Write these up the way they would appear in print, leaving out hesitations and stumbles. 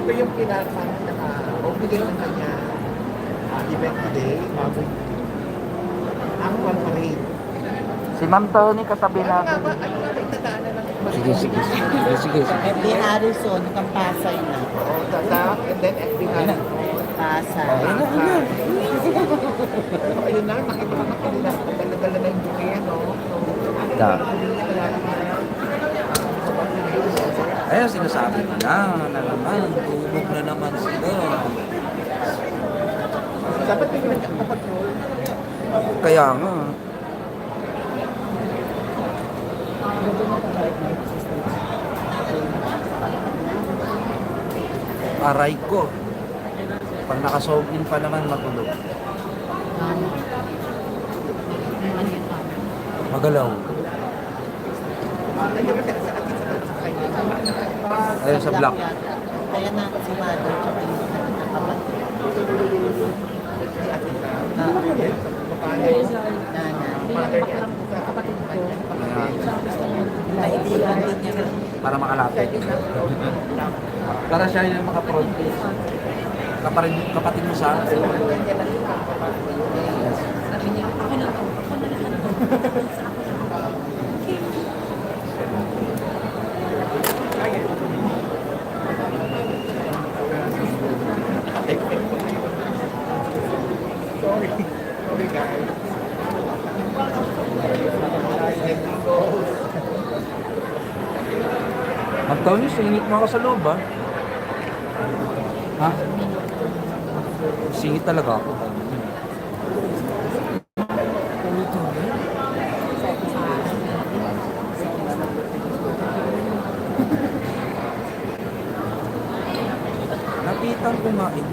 Ito yung pinaka-opening ng kanya event today, bago annual parade. Si Ma'am Tony katabi Ano nga natin. ba? Ano nga ba itadaanan ng Sige, sige, sige, sige, sige. FB Harrison, kang Pasay na. Oo, tatak, and then FB na. Pasay. Ayun na, nakita ko kanila. Dala-dala na yung bouquet, no? Da. Ayun, sinasabi ko na naman, tubog na naman sila. Dapat may nagkakapatrol. Kaya nga. Aray ko. Pag nakasobin pa naman matulog. Magalaw. Ayun sa block. Kaya na si Mother, tsaka yung kapatid. Naidigan din niya. Para makalapit. Para siya yung makaprotest. Kapatid mo sa akin. Sorry guys. Tony, singit mo ako sa loob, ha? Ha? Singit talaga ako. Napitan ko nga eh.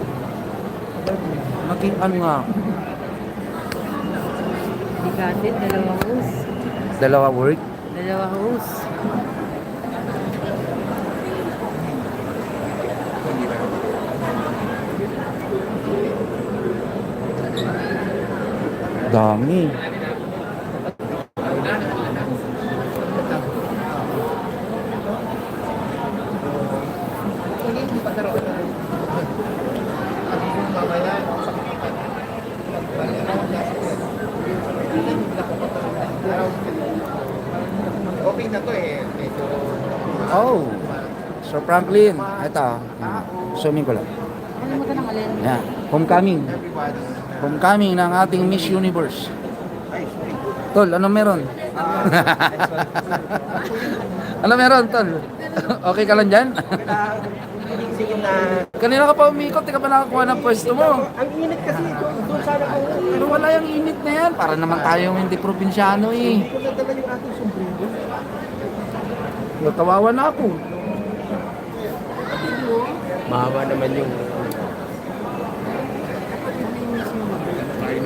Naging ano nga ako. Bigatin, dalawa hose. Dalawa work. Dalawa hose. Dami. Hindi pa karoon na. Mamaya, okay na to eh. Medyo Oh. So Franklin, ito. Zooming ko lang. Kalimutan ng alin. Yan. Homecoming. everybody. Homecoming ng ating Miss Universe. Tol, ano meron? Ano meron, Tol? Okay ka lang dyan? Sige na. Kanina ka pa umikot, di ka pa nakakuha ng pwesto mo. Ang init kasi ito. Doon sana ako. Pero wala yung init na yan. Para naman tayong hindi probinsyano eh. Kung nadala yung ating sombrero. Natawawa na ako. Mahaba naman yung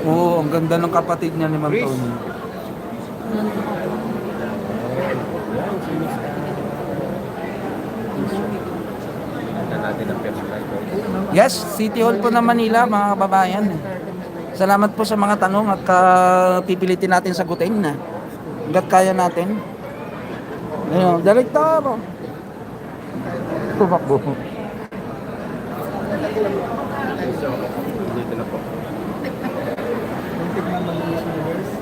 Oo, ang ganda ng kapatid niya ni Ma'am Tony. natin ang personal. Yes, City Hall po ng Manila, mga kababayan. Salamat po sa mga tanong at pipilitin natin sagutin na. Hanggat kaya natin. Ayun, direktor. Tumakbo. Dito na po. Muntik naman ng Miss Universe.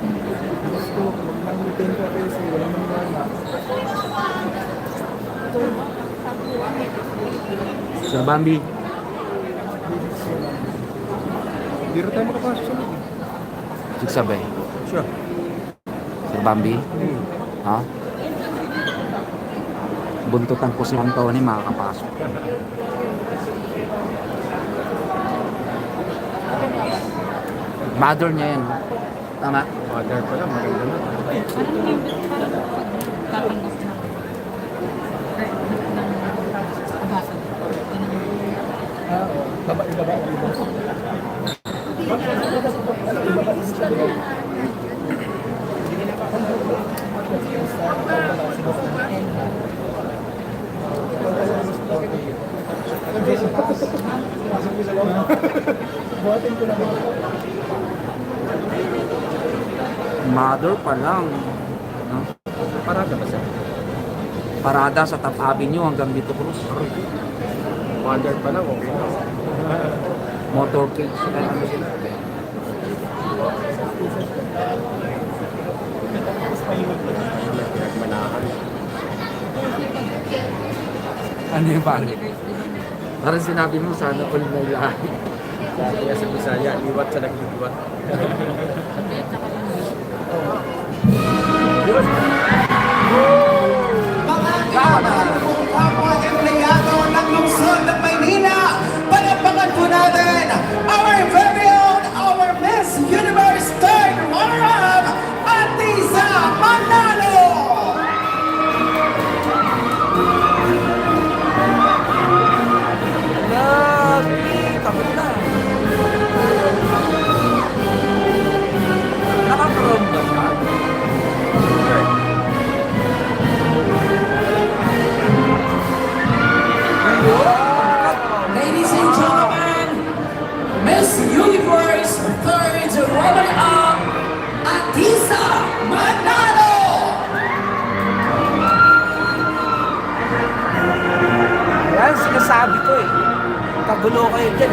Gusto, mag-maintain ko kasi wala nang wala. Sir Bambi. Biro tayo makapasok sa loob. Sigsabay. Sure. Sir Bambi. Ha? Buntutan ko si Ma'am Tony, makakapasok. Mother niya yan. Tama? Mother pala, maganda na. Baba. Buhatin ko na ba? Mother pa lang. No? Parada ba siya? Parada sa Top Avenue hanggang dito Cruz. Mother pa lang, okay na. Motorcade. Ano sila? Manahan. Ano yung pare? Parang sinabi mo, sana all may lahi. Kaya sa Bisaya, liwat sa nagliwat. Kapwa empleyado ng lungsod ng Maynila, panapakan po natin our very own, our Miss Universe third runner-up, Atisa Manalo! Tapos na. Nakapromdam ka? Ladies and gentlemen, Miss Universe third runner-up, Atisa Manalo! Yan, sinasabi ko eh. Kagulo kayo dyan.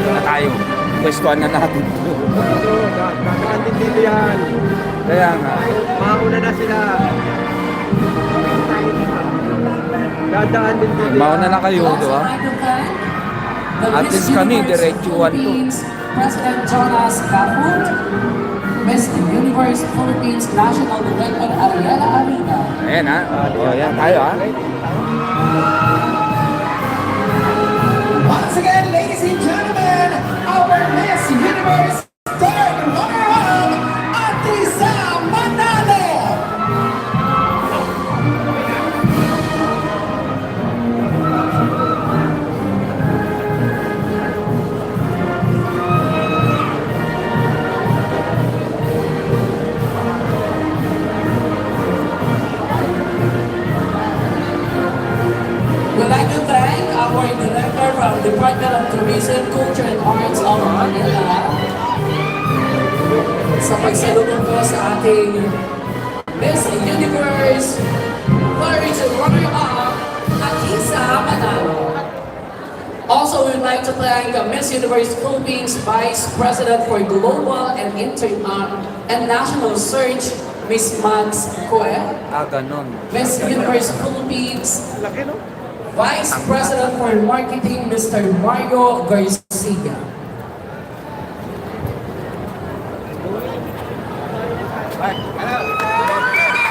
Na tayo. Pwestuhan na natin. Dadaan din dito yan. Kaya nga. Mauna na sila. Dadaan din dito. Mauna na kayo, di ba? At least kami, diretsuhan to. President Jonas Caput, Miss Universe Philippines National Director Ariela Arena. Ayan ha. O, ayan tayo ha. Once again, ladies and gentlemen, our Miss Universe third runner-up, Atisa Manalo. We'd like to thank our director from Department of Tourism, Culture and Arts of Manila sa pagsalubong po sa ating Miss Universe Third runner-up, Atisa Manalo. Also, we'd like to thank Miss Universe Philippines Vice President for Global and National Search, Miss Max Coe. Ganon. Miss Universe Philippines Laki, no? Vice President for Marketing, Mr. Mario Garcia.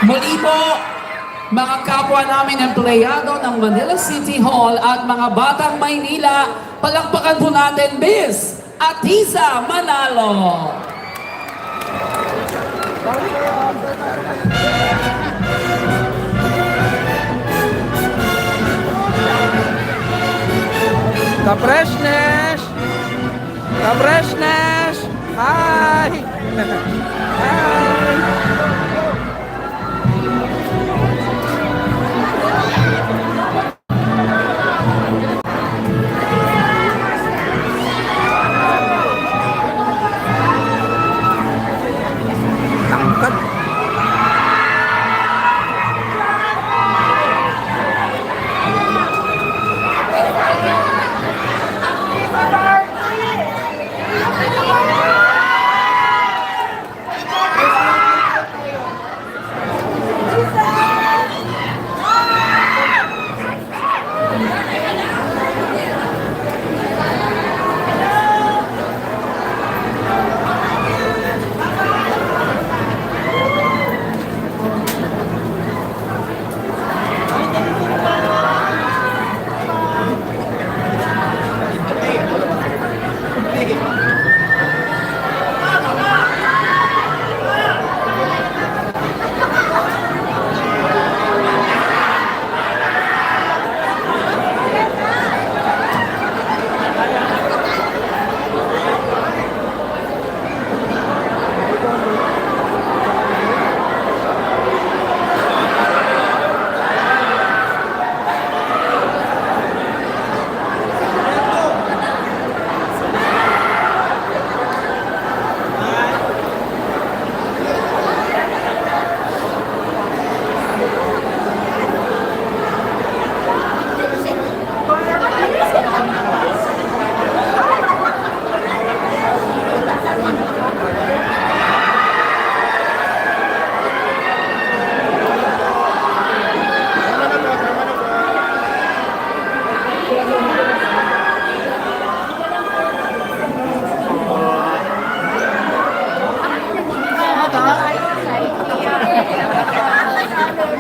Muli po, mga kapwa namin empleyado ng Manila City Hall at mga batang Maynila, palakpakan po natin, Miss Atisa Manalo. The freshness! The freshness! Hi! Hi! Tangkad.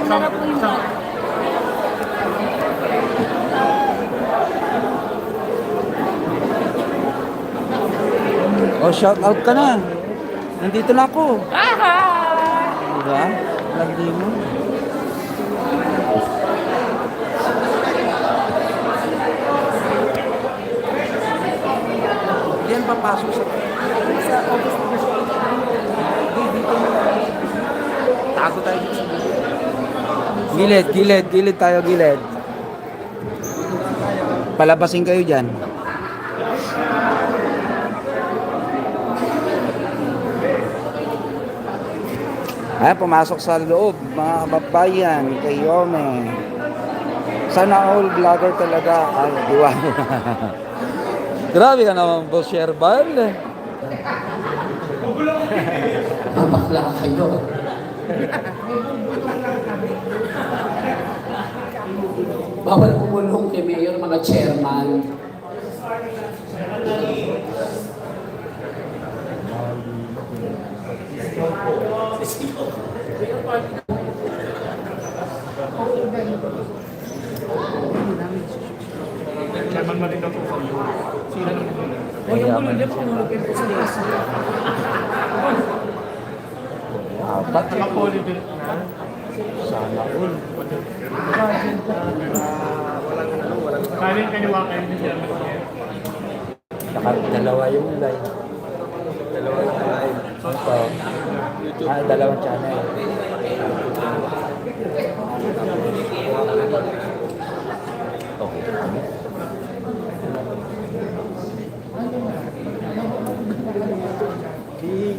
Muna po yung mga. Oh, shout out ka na. Nandito na ako. Diba? Lagi mo. Yan papasok sa office ni Bishop. Tago tayo dito sa gilid tayo, gilid. Palabasin kayo dyan. Ay, pumasok sa loob, mga kababayan, kay Yome. Sana all vlogger talaga. Ay, diwa. Grabe ka naman, Boss Sherbal. Bakla kayo. Bawal umulong kay Mayor mga chairman. Chairman Marin daw po sa iyo. Sila naman po. O, yung ulo niya, pumulog yung puso niya. Apat. Naka-polybelt na. Sana all. Kaling kaniwa kayo ni Chairman Marin. Dalawa yung live. Dalawa na live. Ito. Dalawang channel. Okay.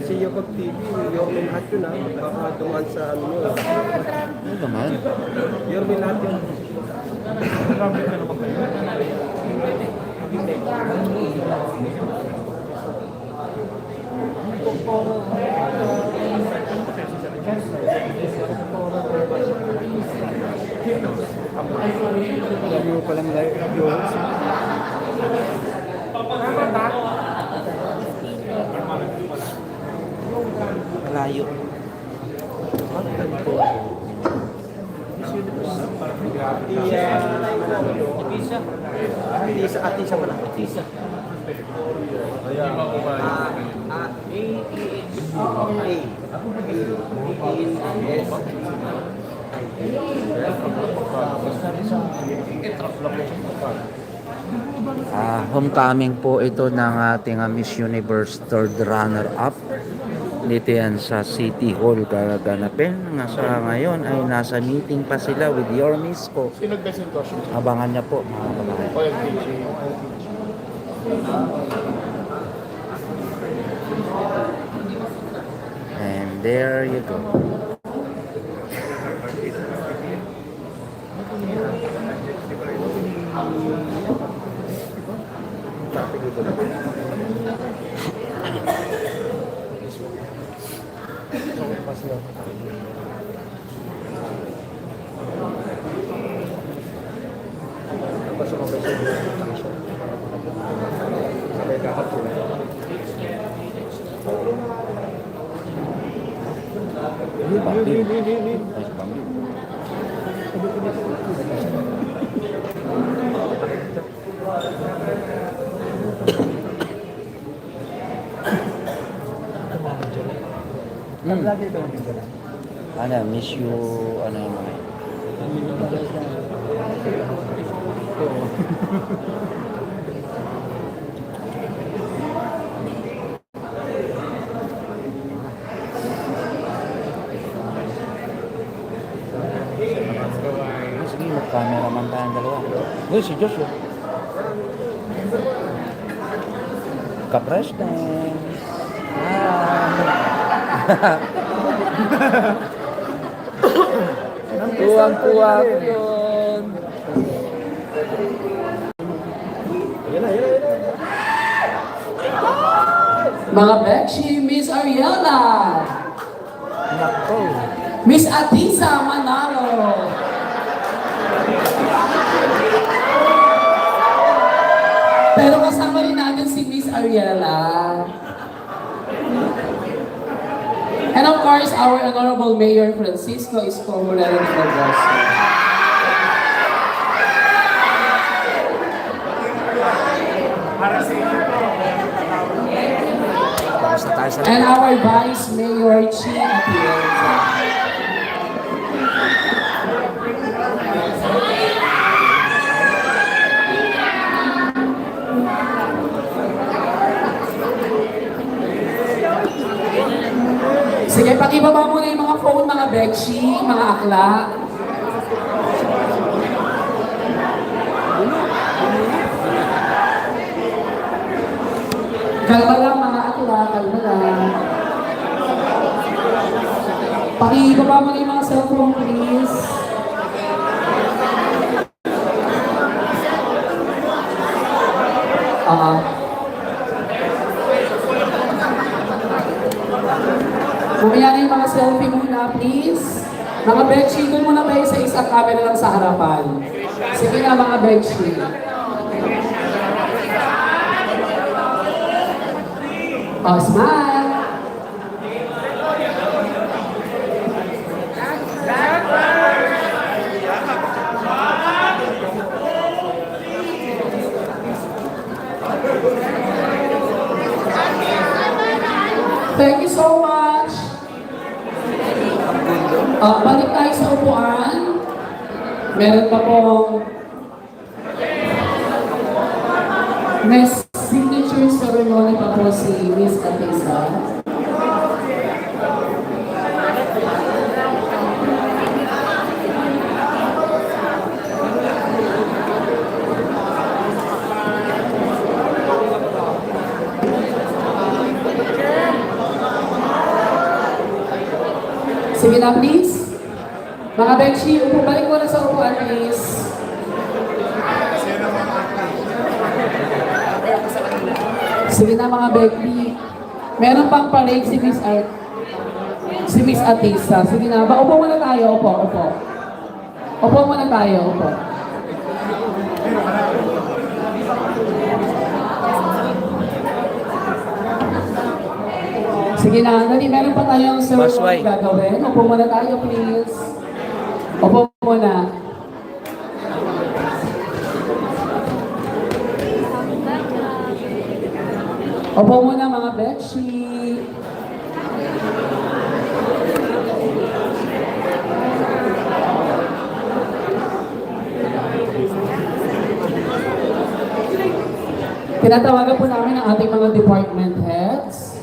Si Yokob TV, Yormin lahat yun ha. Baka dumaan sa ano nyo. Ano naman? Yormin lahat yun. Marami na naman kayo. Lagi mo palang live viewers. Malayo. Atisa pala. Atisa. Homecoming po ito ng ating Miss Universe third runner-up. Dito yan sa City Hall gaganapin. Sa ngayon ay nasa meeting pa sila with your Miss ko. Sino nagbesin ko? Abangan niya po mga kababayan. OLTG. And there you go. Ano, miss you, ano yung mga sige, mag-cameraman tayong dalawa. Uy, si Joshua. Ka-president. Tuwang-tuwa ko yun. Mga Bekshi, Miss Ariela. Nako. Miss Atisa Manalo. Pero kasama rin natin si Miss Ariela. And of course, our Honorable Mayor Francisco Isko Moreno Fragoso. Tapos na tayo sa And our Vice Mayor Chi Atienza. Sige, pakibaba muna yung mga phone, mga bedsheet, mga akla. Kalma lang mga akla, kalma lang. Pakibaba muna yung mga cellphone, please. Mamaya na yung mga selfie muna, please. Mga bedsheet, doon muna kayo sa isang camera lang sa harapan. Sige na mga bedsheet. Oh, smile. Thank you so much. Balik tayo sa upuan. Meron pa pong may signature ceremony pa po si Miss Atisa. Sige na, please. Mga Beshi, balik mo na sa upuan, please. Sige na, mga Becky. Meron pang parade si Miss Atisa. Sige na, upo muna tayo, upo. Upo muna tayo, upo. Sige na, dali, meron pa tayong ceremony gagawin. Upo muna tayo, please. Upo muna. Upo muna mga Beshi. Tinatawagan po namin ang ating mga department heads.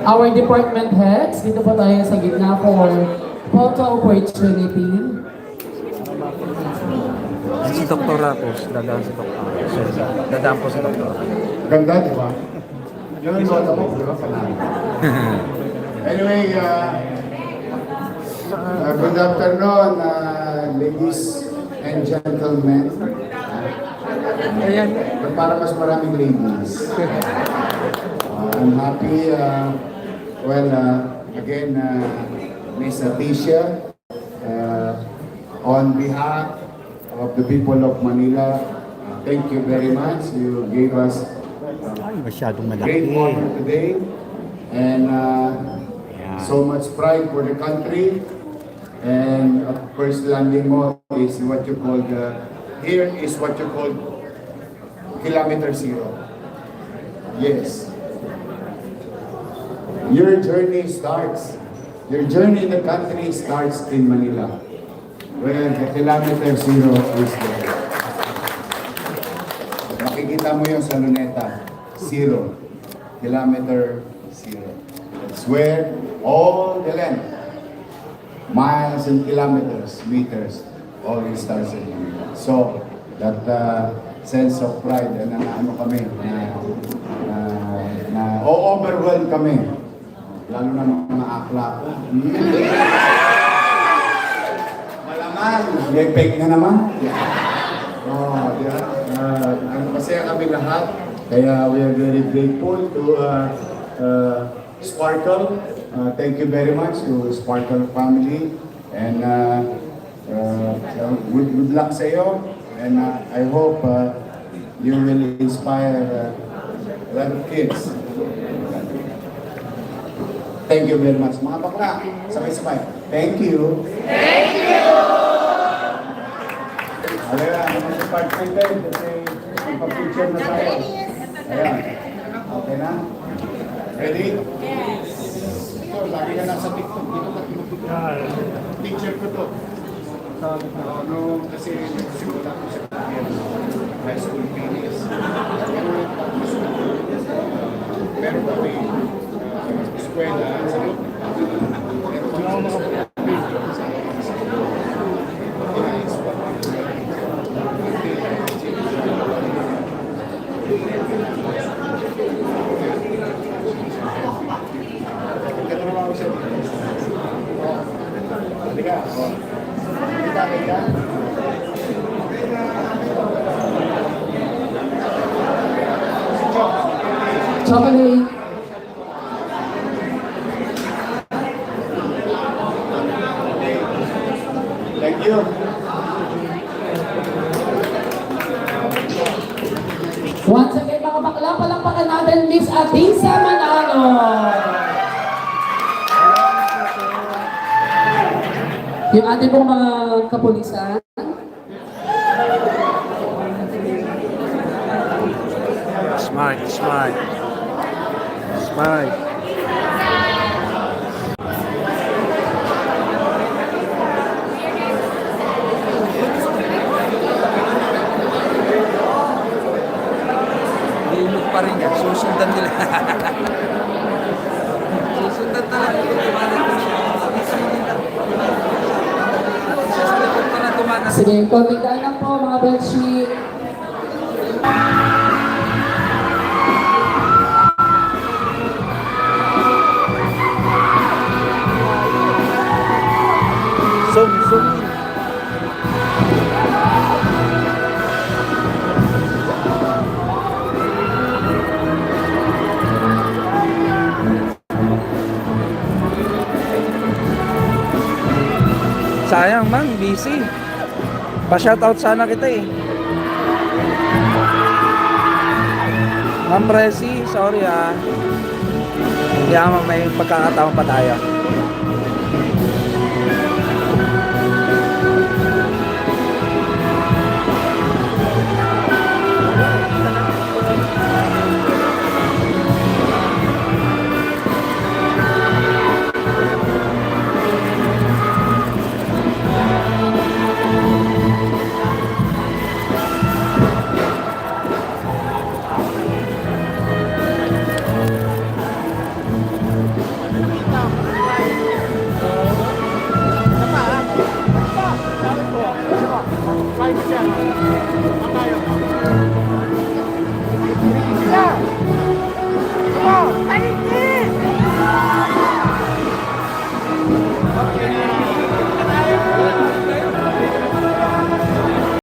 Our department heads, dito po tayo sa gitna for photo opportunity. Si Dr. Rapos, dadaan si Dr. Dadaan po si Dr. Ganda, di ba? Yun ang nota mo, di ba? Panalo. Anyway, good afternoon, ladies and gentlemen. Ayan. Para mas maraming ladies. I'm happy, again, Miss Atisha, on behalf of the people of Manila, thank you very much. You gave us great honor today and so much pride for the country. And of course, landing mo is what you call here is what you call kilometer zero. Yes. Your journey starts. Your journey in the country starts in Manila. Where the kilometer zero is there. Makikita mo yung sa luneta. Zero. Kilometer zero. It's where all the length, miles and kilometers, meters, all it starts in Manila. So, that sense of pride na ano kami, na overwhelmed kami. Lalo na mga akla. Malaman, may peg na naman. Oh, di ba? Masaya kami lahat. Kaya we are very grateful to Sparkle. Thank you very much to Sparkle family. And good luck sa iyo. And I hope you will inspire a lot of kids. Thank you very much. Mga bakla, sabay-sabay. Thank you. Alera, naman sa part 5 kasi ipapicture na tayo. Ayan. Okay na? Ready? Yes. Ito, lagi ka nasa TikTok. Dito ka tinutupin. Picture ko to. Kasi nagsimula ko sa high school Phoenix. Meron kami eskwela sa loob. Meron kami sa eskwela. Chocolate. Thank you. Once again, mga bakla, palakpakan natin Miss Atisa Manalo. Yung ating pong mga kapulisan. Smart, smart. Smart. Lilog pa rin yan. Susundan nila. Susundan talaga. Susundan pa na tumakas. Sige, konting lang po mga bedsheet. Zoom. Sayang man, busy. Pa-shoutout sana kita eh. Ma'am Presi, sorry ah. Hindi may pagkakataon pa tayo.